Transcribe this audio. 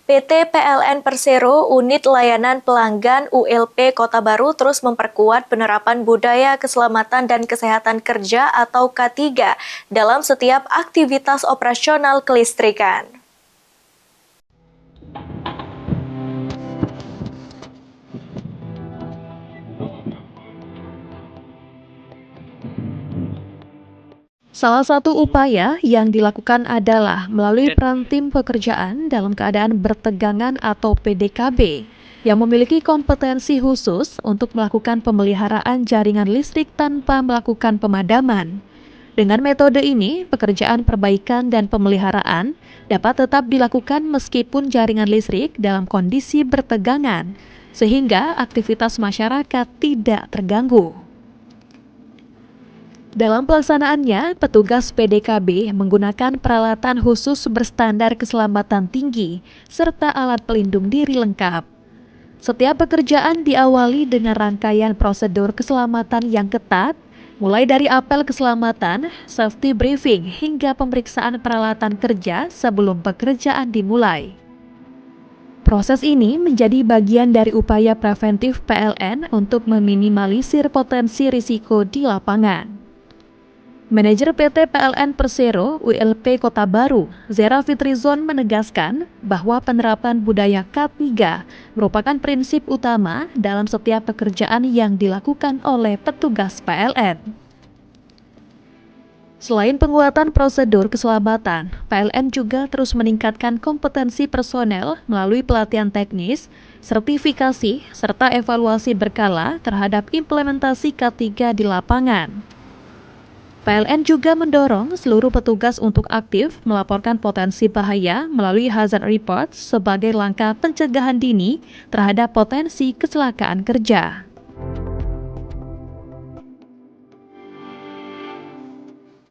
PT PLN Persero Unit Layanan Pelanggan ULP Kota Baru terus memperkuat penerapan budaya keselamatan dan kesehatan kerja atau K3 dalam setiap aktivitas operasional kelistrikan. Salah satu upaya yang dilakukan adalah melalui peran tim pekerjaan dalam keadaan bertegangan atau PDKB yang memiliki kompetensi khusus untuk melakukan pemeliharaan jaringan listrik tanpa melakukan pemadaman. Dengan metode ini, pekerjaan perbaikan dan pemeliharaan dapat tetap dilakukan meskipun jaringan listrik dalam kondisi bertegangan, sehingga aktivitas masyarakat tidak terganggu. Dalam pelaksanaannya, petugas PDKB menggunakan peralatan khusus berstandar keselamatan tinggi serta alat pelindung diri lengkap. Setiap pekerjaan diawali dengan rangkaian prosedur keselamatan yang ketat, mulai dari apel keselamatan, safety briefing, hingga pemeriksaan peralatan kerja sebelum pekerjaan dimulai. Proses ini menjadi bagian dari upaya preventif PLN untuk meminimalisir potensi risiko di lapangan. Manajer PT PLN Persero ULP Kota Baru, Zera Fitrizon menegaskan bahwa penerapan budaya K3 merupakan prinsip utama dalam setiap pekerjaan yang dilakukan oleh petugas PLN. Selain penguatan prosedur keselamatan, PLN juga terus meningkatkan kompetensi personel melalui pelatihan teknis, sertifikasi, serta evaluasi berkala terhadap implementasi K3 di lapangan. PLN juga mendorong seluruh petugas untuk aktif melaporkan potensi bahaya melalui hazard report sebagai langkah pencegahan dini terhadap potensi kecelakaan kerja.